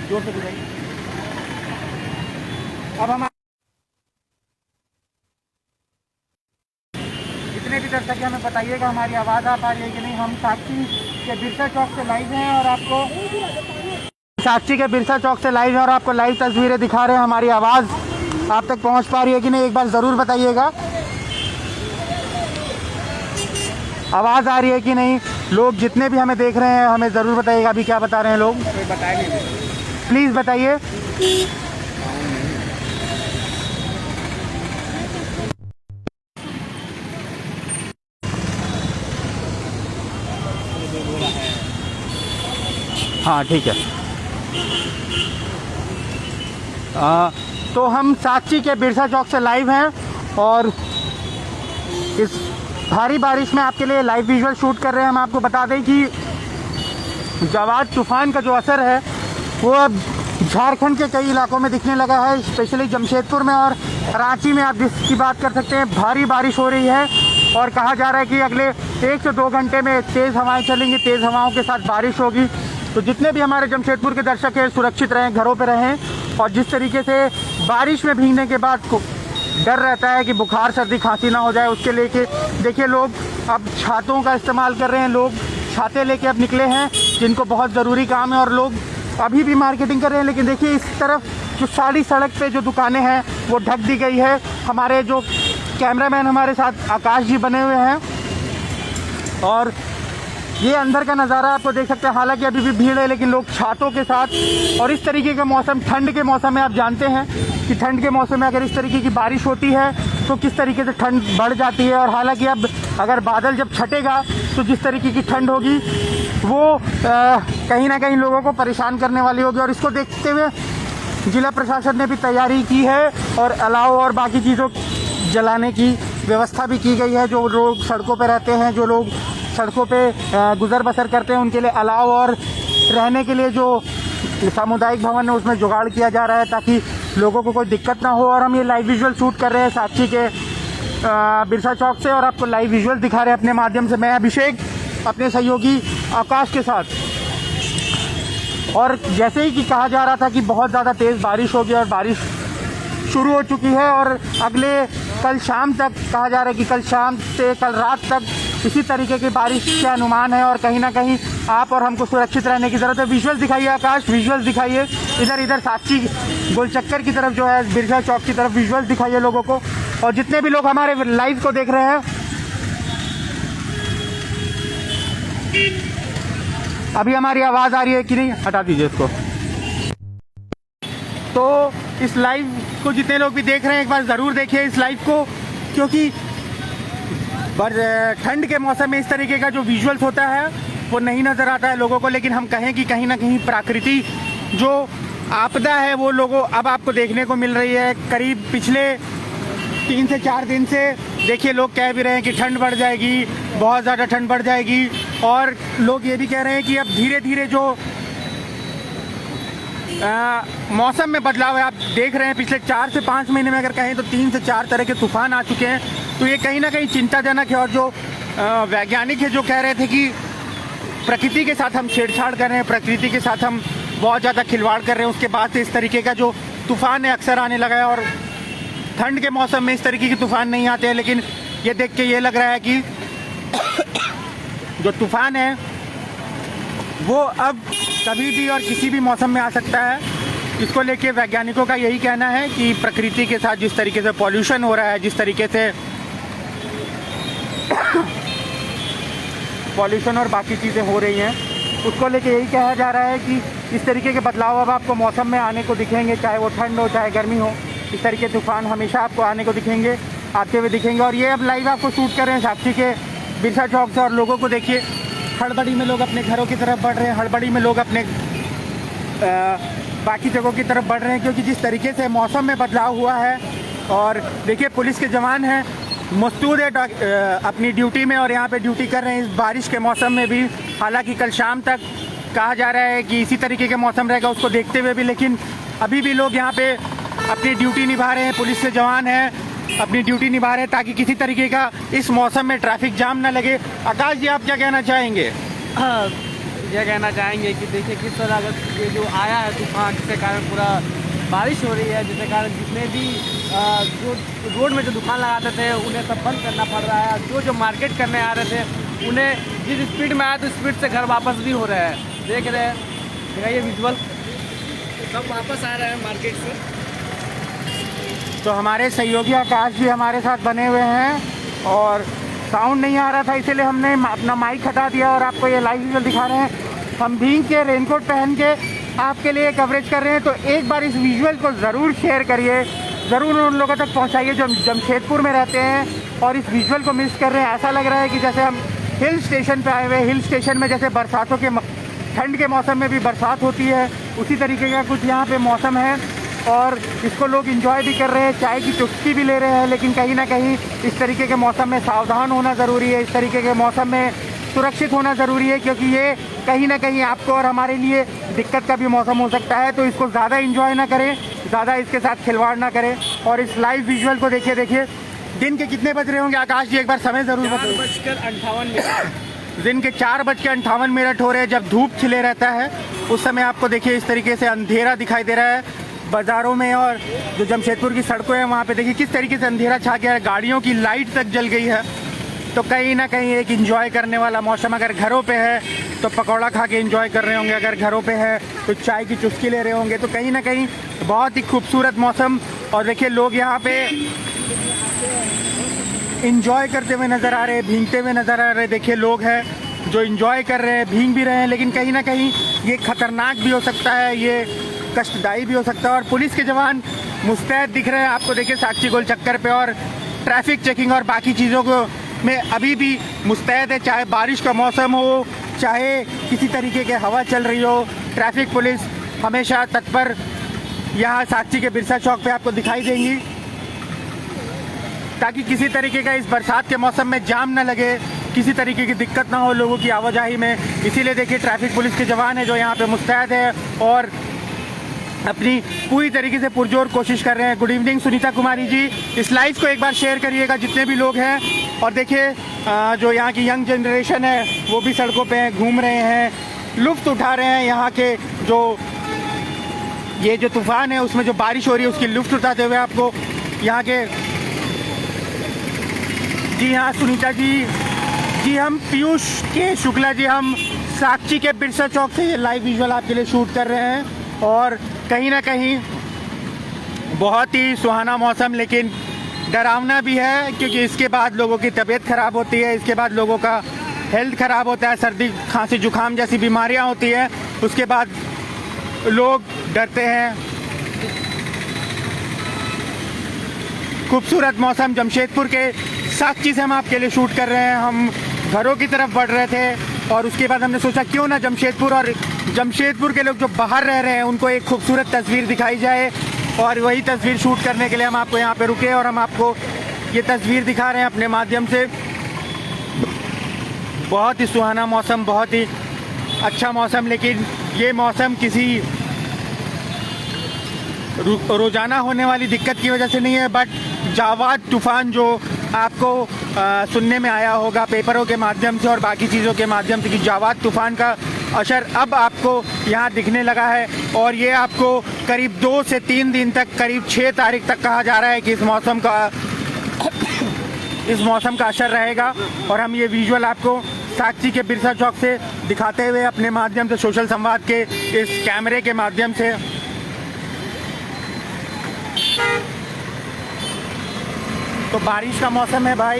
जोर से बुझाइए। अब हम जितने भी दर्शक हैं हमें बताइएगा हमारी आवाज़ आ पा रही है कि नहीं। हम साक्षी के बिरसा चौक से लाइव हैं और आपको साक्षी के बिरसा चौक से लाइव हैं और आपको लाइव तस्वीरें दिखा रहे हैं। हमारी आवाज़ आप तक पहुंच पा रही है कि नहीं, एक बार ज़रूर बताइएगा। आवाज़ आ रही है कि नहीं। लोग जितने भी हमें देख रहे हैं हमें ज़रूर बताइएगा अभी क्या बता रहे हैं लोग। प्लीज़ बताइए। हाँ ठीक है। तो हम साक्षी के बिरसा चौक से लाइव हैं और इस भारी बारिश में आपके लिए लाइव विजुअल शूट कर रहे हैं। हम आपको बता दें कि जवाद तूफ़ान का जो असर है वो अब झारखंड के कई इलाकों में दिखने लगा है, स्पेशली जमशेदपुर में और रांची में आप जिसकी बात कर सकते हैं। भारी बारिश हो रही है और कहा जा रहा है कि अगले 1 से 2 घंटे में तेज़ हवाएं चलेंगी, तेज़ हवाओं के साथ बारिश होगी। तो जितने भी हमारे जमशेदपुर के दर्शक हैं सुरक्षित रहें, घरों पर रहें। और जिस तरीके से बारिश में भीगने के बाद डर रहता है कि बुखार सर्दी खांसी ना हो जाए, उसके लेके देखिए लोग अब छातों का इस्तेमाल कर रहे हैं। लोग छाते लेके अब निकले हैं जिनको बहुत ज़रूरी काम है और लोग अभी भी मार्केटिंग कर रहे हैं। लेकिन देखिए इस तरफ जो सारी सड़क पे जो दुकानें हैं वो ढक दी गई है। हमारे जो कैमरामैन हमारे साथ आकाश जी बने हुए हैं और ये अंदर का नज़ारा आपको देख सकते हैं। हालांकि अभी भी भीड़ है लेकिन लोग छातों के साथ। और इस तरीके का मौसम ठंड के मौसम में आप जानते हैं कि ठंड के मौसम में अगर इस तरीके की बारिश होती है तो किस तरीके से ठंड बढ़ जाती है। और हालांकि अब अगर बादल जब छटेगा तो जिस तरीके की ठंड होगी वो कहीं ना कहीं लोगों को परेशान करने वाली होगी। और इसको देखते हुए जिला प्रशासन ने भी तैयारी की है और अलाव और बाकी चीज़ों जलाने की व्यवस्था भी की गई है। जो लोग सड़कों पर रहते हैं, जो लोग सड़कों पे गुज़र बसर करते हैं, उनके लिए अलाव और रहने के लिए जो सामुदायिक भवन है उसमें जुगाड़ किया जा रहा है ताकि लोगों को कोई दिक्कत ना हो। और हम ये लाइव विजुअल शूट कर रहे हैं साक्षी के बिरसा चौक से और आपको लाइव विजुअल दिखा रहे हैं अपने माध्यम से। मैं अभिषेक अपने सहयोगी आकाश के साथ। और जैसे ही कि कहा जा रहा था कि बहुत ज़्यादा तेज़ बारिश होगी और बारिश शुरू हो चुकी है और अगले कल शाम तक कहा जा रहा है कि कल शाम से कल रात तक इसी तरीके की बारिश के अनुमान है। और कहीं ना कहीं आप और हमको सुरक्षित रहने की ज़रूरत है। विजुअल दिखाइए आकाश, विजुअल दिखाइए। इधर साक्षी गोलचक्कर की तरफ जो है बिरसा चौक की तरफ विजुअल दिखाइए लोगों को। और जितने भी लोग हमारे लाइव को देख रहे हैं अभी हमारी आवाज़ आ रही है कि नहीं, हटा दीजिए इसको। तो इस लाइव को जितने लोग भी देख रहे हैं एक बार ज़रूर देखिए इस लाइव को, क्योंकि ठंड के मौसम में इस तरीके का जो विजुअल्स होता है वो नहीं नज़र आता है लोगों को। लेकिन हम कहें कि कहीं ना कहीं प्रकृति जो आपदा है वो लोगों अब आपको देखने को मिल रही है। करीब पिछले 3 से 4 दिन से देखिए लोग कह भी रहे हैं कि ठंड बढ़ जाएगी, बहुत ज़्यादा ठंड बढ़ जाएगी। और लोग ये भी कह रहे हैं कि अब धीरे धीरे जो मौसम में बदलाव है आप देख रहे हैं। पिछले 4 से 5 महीने में अगर कहें तो 3 से 4 तरह के तूफान आ चुके हैं। तो ये कहीं ना कहीं चिंताजनक है। और जो वैज्ञानिक है जो कह रहे थे कि प्रकृति के साथ हम छेड़छाड़ कर रहे हैं, प्रकृति के साथ हम बहुत ज़्यादा खिलवाड़ कर रहे हैं, उसके बाद से इस तरीके का जो तूफ़ान है अक्सर आने लगा है। और ठंड के मौसम में इस तरीके के तूफ़ान नहीं आते हैं। लेकिन ये देख के ये लग रहा है कि जो तूफ़ान है वो अब कभी भी और किसी भी मौसम में आ सकता है। इसको लेके वैज्ञानिकों का यही कहना है कि प्रकृति के साथ जिस तरीके से पॉल्यूशन हो रहा है, जिस तरीके से पॉल्यूशन और बाकी चीज़ें हो रही हैं, उसको लेके यही कहा जा रहा है कि इस तरीके के बदलाव अब आपको मौसम में आने को दिखेंगे, चाहे वो ठंड हो चाहे गर्मी हो। इस तरीके तूफान हमेशा आपको आने को दिखेंगे, आते हुए दिखेंगे। और ये अब लाइव आपको शूट कर रहे हैं साक्षी के बिरसा चौक से। और लोगों को देखिए हड़बड़ी में लोग अपने घरों की तरफ बढ़ रहे हैं, हड़बड़ी में लोग अपने बाकी जगहों की तरफ बढ़ रहे हैं, क्योंकि जिस तरीके से मौसम में बदलाव हुआ है। और देखिए पुलिस के जवान हैं मौजूद है अपनी ड्यूटी में और यहाँ पे ड्यूटी कर रहे हैं इस बारिश के मौसम में भी। हालांकि कल शाम तक कहा जा रहा है कि इसी तरीके के मौसम रहेगा, उसको देखते हुए भी। लेकिन अभी भी लोग यहाँ पे अपनी ड्यूटी निभा रहे हैं, पुलिस के जवान हैं अपनी ड्यूटी निभा रहे हैं ताकि किसी तरीके का इस मौसम में ट्रैफिक जाम ना लगे। आकाश जी आप क्या कहना चाहेंगे? ये कहना चाहेंगे कि देखिए किस तरह का ये जो आया है तूफान, जिसके कारण पूरा बारिश हो रही है, जिसके कारण जितने भी जो रोड में जो दुकान लगाते थे उन्हें सब बंद करना पड़ रहा है। जो मार्केट करने आ रहे थे उन्हें जिस स्पीड में आया तो स्पीड से घर वापस भी हो रहे हैं। देख रहे हैं, दिखाइए विजुअल, सब वापस आ रहे हैं मार्केट से। तो हमारे सहयोगी आकाश भी हमारे साथ बने हुए हैं और साउंड नहीं आ रहा था, इसीलिए हमने अपना माइक हटा दिया और आपको ये लाइव विजुअल दिखा रहे हैं। हम भींग के रेनकोट पहन के आपके लिए कवरेज कर रहे हैं। तो एक बार इस विजुअल को ज़रूर शेयर करिए, ज़रूर उन लोगों तक पहुंचाइए जो जमशेदपुर में रहते हैं और इस विजुअल को मिस कर रहे हैं। ऐसा लग रहा है कि जैसे हम हिल स्टेशन पे आए हुए, हिल स्टेशन में जैसे बरसातों के ठंड के मौसम में भी बरसात होती है, उसी तरीके का कुछ यहाँ पे मौसम है और इसको लोग एंजॉय भी कर रहे हैं, चाय की चुस्की भी ले रहे हैं। लेकिन कहीं ना कहीं इस तरीके के मौसम में सावधान होना ज़रूरी है, इस तरीके के मौसम में सुरक्षित होना ज़रूरी है, क्योंकि ये कहीं ना कहीं आपको और हमारे लिए दिक्कत का भी मौसम हो सकता है। तो इसको ज़्यादा एंजॉय ना करें, ज़्यादा इसके साथ खिलवाड़ ना करें। और इस लाइव विजुअल को देखिए दिन के कितने बज रहे होंगे आकाश जी, एक बार समय ज़रूर बताइए। 4:58 दिन के 4:58 हो रहे हैं, जब धूप खिले रहता है उस समय आपको देखिए इस तरीके से अंधेरा दिखाई दे रहा है बाज़ारों में। और जो जमशेदपुर की सड़कों हैं वहाँ पे देखिए किस तरीके से अंधेरा छा गया है, गाड़ियों की लाइट तक जल गई है। तो कहीं ना कहीं एक एंजॉय करने वाला मौसम। अगर घरों पे है तो पकौड़ा खा के एंजॉय कर रहे होंगे, अगर घरों पे है तो चाय की चुस्की ले रहे होंगे। तो कहीं ना कहीं बहुत ही खूबसूरत मौसम। और देखिए लोग यहाँ पे एंजॉय करते हुए नज़र आ रहे हैं, भीगते हुए नज़र आ रहे हैं। देखिए लोग हैं जो एंजॉय कर रहे हैं, भीग भी रहे हैं, लेकिन कहीं ना कहीं ये खतरनाक भी हो सकता है, ये कष्टदायी भी हो सकता है। और पुलिस के जवान मुस्तैद दिख रहे हैं आपको, देखिए साक्षी गोल चक्कर पे और ट्रैफिक चेकिंग और बाकी चीज़ों को में अभी भी मुस्तैद है। चाहे बारिश का मौसम हो, चाहे किसी तरीके की हवा चल रही हो, ट्रैफिक पुलिस हमेशा तत्पर यहाँ साक्षी के बिरसा चौक पे आपको दिखाई देंगी, ताकि किसी तरीके का इस बरसात के मौसम में जाम ना लगे, किसी तरीके की दिक्कत ना हो लोगों की आवाजाही में। इसीलिए देखिए ट्रैफिक पुलिस के जवान है जो यहाँ पे मुस्तैद है और अपनी पूरी तरीके से पुरजोर कोशिश कर रहे हैं। गुड इवनिंग सुनीता कुमारी जी, इस लाइव को एक बार शेयर करिएगा जितने भी लोग हैं। और देखिए जो यहाँ की यंग जनरेशन है वो भी सड़कों पे घूम रहे हैं, लुत्फ़ उठा रहे हैं यहाँ के जो ये जो तूफ़ान है उसमें जो बारिश हो रही है उसकी लुत्फ़ उठाते हुए आपको यहाँ के। जी हाँ सुनीता जी हम पीयूष के शुक्ला जी, हम साक्षी के बिरसा चौक से ये लाइव विजुअल आपके लिए शूट कर रहे हैं। और कहीं ना कहीं बहुत ही सुहाना मौसम, लेकिन डरावना भी है, क्योंकि इसके बाद लोगों की तबीयत ख़राब होती है, इसके बाद लोगों का हेल्थ ख़राब होता है, सर्दी खांसी जुकाम जैसी बीमारियां होती है, उसके बाद लोग डरते हैं। खूबसूरत मौसम जमशेदपुर के साक्षी से हम आपके लिए शूट कर रहे हैं। हम घरों की तरफ बढ़ रहे थे और उसके बाद हमने सोचा क्यों ना जमशेदपुर और जमशेदपुर के लोग जो बाहर रह रहे हैं उनको एक खूबसूरत तस्वीर दिखाई जाए। और वही तस्वीर शूट करने के लिए हम आपको यहाँ पे रुके और हम आपको ये तस्वीर दिखा रहे हैं अपने माध्यम से। बहुत ही सुहाना मौसम, बहुत ही अच्छा मौसम, लेकिन ये मौसम किसी रोज़ाना होने वाली दिक्कत की वजह से नहीं है, बट जावाद तूफ़ान जो आपको सुनने में आया होगा पेपरों के माध्यम से और बाकी चीज़ों के माध्यम से कि जावाद तूफ़ान का असर अब आपको यहाँ दिखने लगा है। और ये आपको करीब 2 से 3 दिन तक, करीब 6 तारीख तक कहा जा रहा है कि इस मौसम का असर रहेगा। और हम ये विजुअल आपको साक्षी के बिरसा चौक से दिखाते हुए अपने माध्यम से, सोशल संवाद के इस कैमरे के माध्यम से। तो बारिश का मौसम है भाई,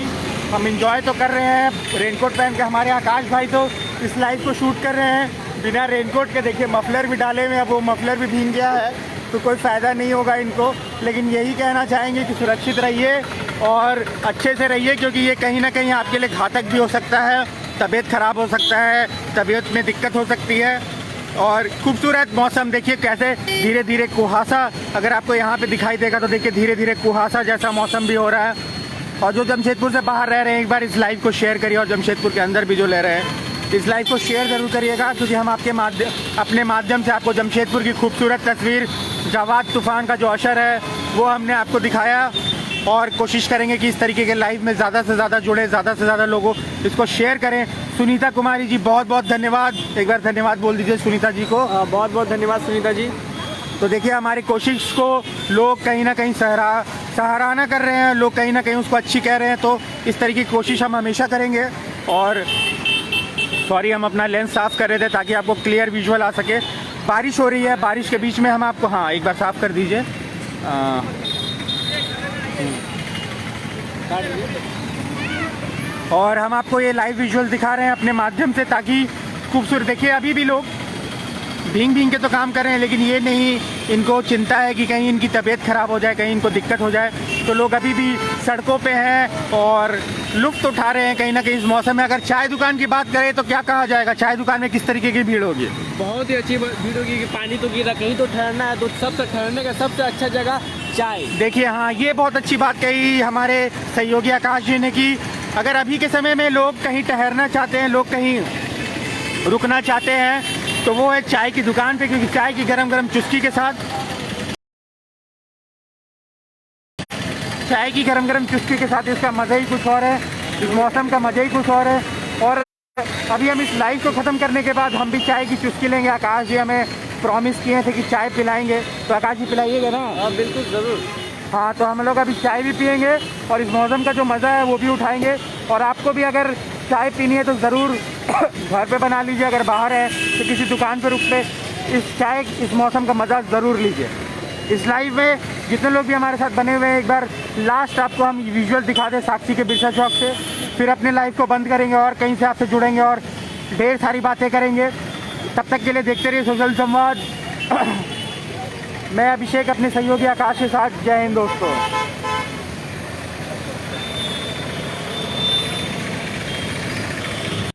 हम इंजॉय तो कर रहे हैं रेनकोट पहन के। हमारे आकाश भाई तो इस लाइव को शूट कर रहे हैं बिना रेनकोट के। देखिए मफलर भी डाले हुए हैं, अब वो मफलर भी भीग गया है तो कोई फ़ायदा नहीं होगा इनको। लेकिन यही कहना चाहेंगे कि सुरक्षित रहिए और अच्छे से रहिए, क्योंकि ये कहीं ना कहीं आपके लिए घातक भी हो सकता है, तबीयत ख़राब हो सकता है, तबीयत में दिक्कत हो सकती है। और खूबसूरत मौसम देखिए कैसे धीरे धीरे कुहासा, अगर आपको यहाँ पे दिखाई देगा तो देखिए धीरे धीरे कुहासा जैसा मौसम भी हो रहा है। और जो जमशेदपुर से बाहर रह रहे हैं एक बार इस लाइव को शेयर करिए, और जमशेदपुर के अंदर भी जो ले रहे हैं इस लाइव को शेयर ज़रूर करिएगा, क्योंकि हम आपके अपने माध्यम से आपको जमशेदपुर की खूबसूरत तस्वीर, जावाद तूफ़ान का जो असर है वो हमने आपको दिखाया। और कोशिश करेंगे कि इस तरीके के लाइव में ज़्यादा से ज़्यादा जुड़े, ज़्यादा से ज़्यादा लोगों इसको शेयर करें। सुनीता कुमारी जी बहुत बहुत धन्यवाद, एक बार धन्यवाद बोल दीजिए सुनीता जी को। बहुत बहुत धन्यवाद सुनीता जी। तो देखिए हमारी कोशिश को लोग कहीं ना कहीं सराहना कर रहे हैं, लोग कहीं ना कहीं उसको अच्छी कह रहे हैं, तो इस तरीके की कोशिश हम हमेशा करेंगे। और सॉरी, हम अपना लेंस साफ़ कर रहे थे ताकि आपको क्लियर विजुअल आ सके। बारिश हो रही है, बारिश के बीच में हम आपको, हाँ एक बार साफ़ कर दीजिए। और हम आपको ये लाइव विजुअल दिखा रहे हैं अपने माध्यम से, ताकि खूबसूरत, देखिए अभी भी लोग भींग के तो काम कर रहे हैं, लेकिन ये नहीं इनको चिंता है कि कहीं इनकी तबीयत ख़राब हो जाए, कहीं इनको दिक्कत हो जाए। तो लोग अभी भी सड़कों पे हैं और लुत्फ़ उठा रहे हैं कहीं ना कहीं इस मौसम में। अगर चाय दुकान की बात करें तो क्या कहा जाएगा, चाय दुकान में किस तरीके की भीड़ होगी? बहुत ही अच्छी भीड़ होगी कि पानी तो गिरा, कहीं तो ठहरना है, तो सबसे ठहरने का सबसे अच्छा जगह चाय। देखिए हाँ, ये बहुत अच्छी बात कही हमारे सहयोगी आकाश जी ने कि अगर अभी के समय में लोग कहीं ठहरना चाहते हैं, लोग कहीं रुकना चाहते हैं, तो वो है चाय की दुकान पे, क्योंकि चाय की गरम गरम चुस्की के साथ, चाय की गरम गरम चुस्की के साथ इसका मज़ा ही कुछ और है, इस मौसम का मज़ा ही कुछ और है। और अभी हम इस लाइव को ख़त्म करने के बाद हम भी चाय की चुस्की लेंगे। आकाश जी हमें प्रॉमिस किए थे कि चाय पिलाएंगे, तो आकाश जी पिलाइएगा ना? हाँ बिल्कुल ज़रूर। हाँ, तो हम लोग अभी चाय भी पियेंगे और इस मौसम का जो मज़ा है वो भी उठाएंगे। और आपको भी अगर चाय पीनी है तो ज़रूर घर पे बना लीजिए, अगर बाहर है तो किसी दुकान पे रुक के इस मौसम का मज़ा ज़रूर लीजिए। इस लाइव में जितने लोग भी हमारे साथ बने हुए हैं, एक बार लास्ट आपको हम विजुअल दिखा दें साक्षी के बिरसा चौक से, फिर अपने लाइव को बंद करेंगे और कहीं से आपसे जुड़ेंगे और ढेर सारी बातें करेंगे। तब तक के लिए देखते रहिए सोशल संवाद। मैं अभिषेक अपने सहयोगी आकाश के साथ। जय हिंद दोस्तों।